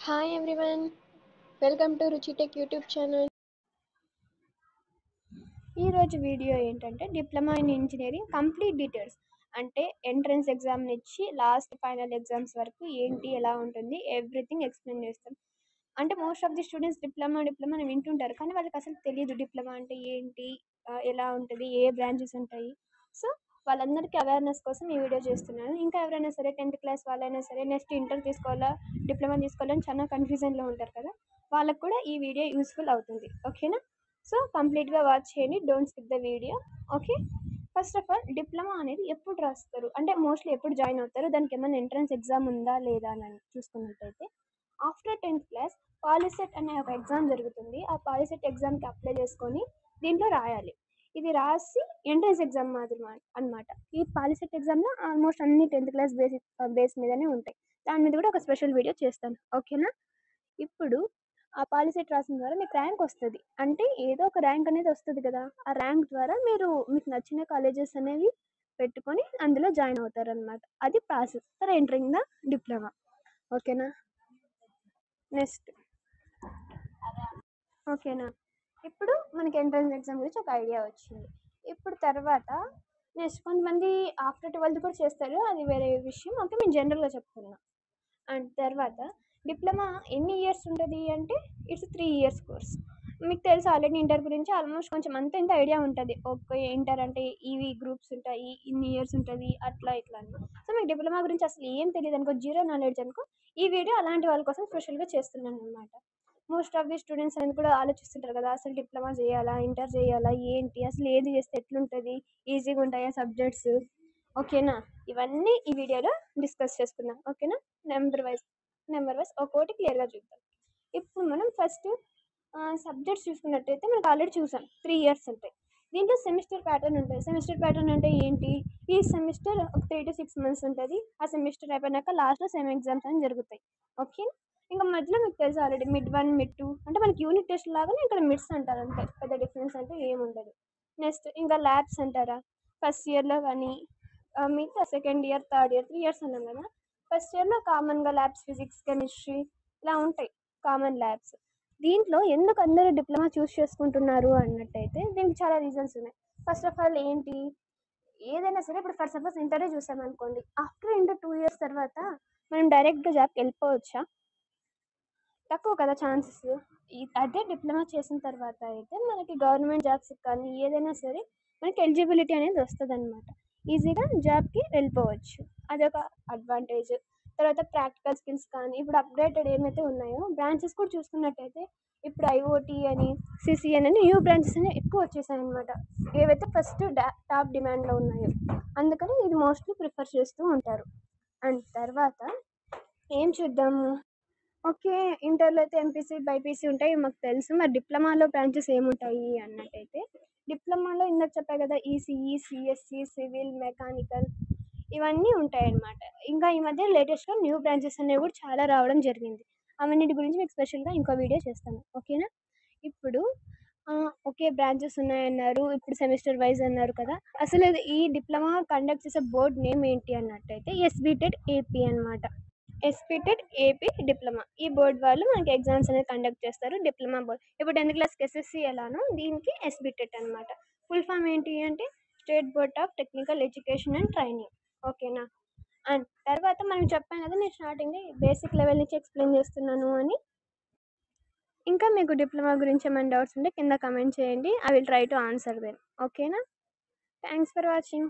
Hi everyone, welcome to Ruchi Tech YouTube channel. ఈ రోజు video ఏంటంటే diploma in engineering complete details అంటే entrance exam నుంచి last final exams వరకు ఏంటి ఎలా ఉంటుంది ఎవ్రీథింగ్ ఎక్స్ప్లెయిన్ చేస్తాం. అంటే most of the students diploma అని వింటుంటారు, కానీ వాళ్ళకి అసలు తెలియదు డిప్లొమా అంటే ఏంటి, ఎలా ఉంటుంది, ఏ బ్రాంచెస్ ఉంటాయి. సో వాళ్ళందరికీ అవేర్నెస్ కోసం ఈ వీడియో చేస్తున్నాను. ఇంకా ఎవరైనా సరే 10th క్లాస్ వాళ్ళైనా సరే నెక్స్ట్ ఇంటర్ తీసుకోవాలా డిప్లొమా తీసుకోవాలని చాలా కన్ఫ్యూజన్లో ఉంటారు కదా, వాళ్ళకు కూడా ఈ వీడియో యూస్ఫుల్ అవుతుంది. ఓకేనా? సో కంప్లీట్గా వాచ్ చేయండి, don't skip the video. Okay, first of all diploma అనేది ఎప్పుడు రాస్తారు అంటే మోస్ట్లీ ఎప్పుడు జాయిన్ అవుతారు, దానికి ఏమైనా ఎంట్రన్స్ ఎగ్జామ్ ఉందా లేదా అని చూసుకున్నట్టయితే ఆఫ్టర్ 10th క్లాస్ పాలిసెట్ అనే ఒక ఎగ్జామ్ జరుగుతుంది. ఆ పాలిసెట్ ఎగ్జామ్కి అప్లై చేసుకొని దీంట్లో రాయాలి. ఇది రాసి ఎంట్రన్స్ ఎగ్జామ్ మాదిరి అనమాట. ఈ పాలిసెట్ ఎగ్జామ్లో ఆల్మోస్ట్ అన్ని 10th క్లాస్ బేస్ మీదనే ఉంటాయి. దాని మీద కూడా ఒక స్పెషల్ వీడియో చేస్తాను. ఓకేనా? ఇప్పుడు ఆ పాలిసెట్ రాసిన ద్వారా మీకు ర్యాంక్ వస్తుంది. అంటే ఏదో ఒక ర్యాంక్ అనేది వస్తుంది కదా, ఆ ర్యాంక్ ద్వారా మీరు మీకు నచ్చిన కాలేజెస్ అనేవి పెట్టుకొని అందులో జాయిన్ అవుతారు అనమాట. అది process for entering the diploma. ఓకేనా? నెక్స్ట్ ఓకేనా, ఇప్పుడు మనకి ఎంట్రన్స్ ఎగ్జామ్ గురించి ఒక ఐడియా వచ్చింది. ఇప్పుడు తర్వాత నెక్స్ట్ కొంతమంది ఆఫ్టర్ 12th కూడా చేస్తారు, అది వేరే విషయం. ఓకే, మేము జనరల్గా చెప్తున్నాం. అండ్ తర్వాత డిప్లొమా ఎన్ని ఇయర్స్ ఉంటుంది అంటే ఇట్స్ 3 years కోర్స్. మీకు తెలుసు ఆల్రెడీ ఇంటర్ గురించి ఆల్మోస్ట్ కొంచెం అంత ఇంత ఐడియా ఉంటుంది. ఓకే, ఇంటర్ అంటే ఇవి గ్రూప్స్ ఉంటాయి, ఇన్ని ఇయర్స్ ఉంటుంది, అట్లా ఇట్లా అని. సో మీకు డిప్లొమా గురించి అసలు ఏం తెలియదు అనుకో, జీరో నాలెడ్జ్ అనుకో, ఈ వీడియో అలాంటి వాళ్ళ కోసం స్పెషల్గా చేస్తున్నాను అనమాట. మోస్ట్ ఆఫ్ ది స్టూడెంట్స్ అనేది కూడా ఆలోచిస్తుంటారు కదా, అసలు డిప్లొమా చేయాలా ఇంటర్ చేయాలా ఏంటి, అసలు ఏది చేస్తే ఎట్లుంటుంది, ఈజీగా ఉంటాయా సబ్జెక్ట్స్. ఓకేనా, ఇవన్నీ ఈ వీడియోలో డిస్కస్ చేసుకుందాం. ఓకేనా? నెంబర్ వైజ్ ఒక్కొక్కటి క్లియర్గా చూద్దాం. ఇప్పుడు మనం ఫస్ట్ సబ్జెక్ట్స్ చూసుకున్నట్టయితే మనకు ఆల్రెడీ చూసాం 3 years ఉంటాయి. దీంట్లో సెమిస్టర్ ప్యాటర్న్ ఉంటుంది. సెమిస్టర్ ప్యాటర్న్ అంటే ఏంటి, ఈ సెమిస్టర్ ఒక 3 to 6 months ఉంటుంది. ఆ సెమిస్టర్ అయిపోయినాక లాస్ట్లో సెమ్ ఎగ్జామ్స్ అని జరుగుతాయి. ఓకే, ఇంకా మధ్యలో మీకు తెలుసు ఆల్రెడీ మిడ్ 1 మిడ్ 2 అంటే మనకి యూనిట్ టెస్ట్ లాగానే ఇక్కడ మిడ్స్ అంటారు, అంతే, పెద్ద డిఫరెన్స్ అంటే ఏముండదు. నెక్స్ట్ ఇంకా ల్యాబ్స్ అంటారా, ఫస్ట్ ఇయర్లో కానీ మిగతా second year third year 3 years అన్నాం కదా. ఫస్ట్ ఇయర్లో కామన్గా ల్యాబ్స్ ఫిజిక్స్ కెమిస్ట్రీ ఇలా ఉంటాయి, కామన్ ల్యాబ్స్. దీంట్లో ఎందుకు అందరూ డిప్లొమా చూస్ చేసుకుంటున్నారు అన్నట్టయితే దీనికి చాలా రీజన్స్ ఉన్నాయి. ఫస్ట్ ఆఫ్ ఆల్ ఏంటి, ఏదైనా సరే ఇప్పుడు ఫర్ సపోజ్ ఇంటరే చూసామనుకోండి, ఆఫ్టర్ ఇంటర్ 2 years తర్వాత మనం డైరెక్ట్గా జాబ్కి వెళ్ళిపోవచ్చా? తక్కువ కదా ఛాన్సెస్. అదే డిప్లొమా చేసిన తర్వాత అయితే మనకి గవర్నమెంట్ జాబ్స్ కానీ ఏదైనా సరే మనకి ఎలిజిబిలిటీ అనేది వస్తుంది అనమాట, ఈజీగా జాబ్కి వెళ్ళిపోవచ్చు. అదొక అడ్వాంటేజ్. తర్వాత ప్రాక్టికల్ స్కిల్స్ కానీ ఇప్పుడు అప్డేటెడ్ ఏమైతే ఉన్నాయో బ్రాంచెస్ కూడా చూసుకున్నట్టయితే ఇప్పుడు ఐఓటీ అని సిసిఎన్ అని న్యూ బ్రాంచెస్ అనేవి ఎక్కువ వచ్చేసాయి అనమాట, ఏవైతే ఫస్ట్ టాప్ డిమాండ్లో ఉన్నాయో. అందుకని ఇది మోస్ట్లీ ప్రిఫర్ చేస్తూ ఉంటారు. అండ్ తర్వాత ఏం చూద్దాము, ఓకే, ఇంటర్లో అయితే ఎంపీసీ బైపీసీ ఉంటాయి మాకు తెలుసు. మరి డిప్లొమాలో బ్రాంచెస్ ఏముంటాయి అన్నట్టయితే డిప్లొమాలో ఇందాక చెప్పా కదా, ఈసీఈ సిఎస్సి సివిల్ మెకానికల్ ఇవన్నీ ఉంటాయి అన్నమాట. ఇంకా ఈ మధ్య లేటెస్ట్గా న్యూ బ్రాంచెస్ అనేవి కూడా చాలా రావడం జరిగింది. అవన్నిటి గురించి మీకు స్పెషల్గా ఇంకో వీడియో చేస్తాను. ఓకేనా? ఇప్పుడు ఓకే, బ్రాంచెస్ ఉన్నాయన్నారు, ఇప్పుడు సెమిస్టర్ వైజ్ అన్నారు కదా, అసలు ఈ డిప్లొమా కండక్ట్ చేసే బోర్డ్ నేమ్ ఏంటి అన్నట్టయితే ఎస్బిటెడ్ ఏపీ అనమాట. ఎస్పీటెడ్ ఏపీ డిప్లొమా, ఈ బోర్డు వాళ్ళు మనకి ఎగ్జామ్స్ అనేది కండక్ట్ చేస్తారు. డిప్లొమా బోర్డ్ ఇప్పుడు 10th క్లాస్కి ఎస్ఎస్సి ఎలానో దీనికి ఎస్బిటెడ్ అనమాట. ఫుల్ ఫామ్ ఏంటి అంటే state board of technical education and training. ఓకేనా? అండ్ తర్వాత మనం చెప్పాను కదా, నేను స్టార్టింగ్ బేసిక్ లెవెల్ నుంచి ఎక్స్ప్లెయిన్ చేస్తున్నాను అని. ఇంకా మీకు డిప్లొమా గురించి ఏమైనా డౌట్స్ ఉంటే కింద కమెంట్ చేయండి, I will try to answer them. ఓకేనా? Thanks for watching.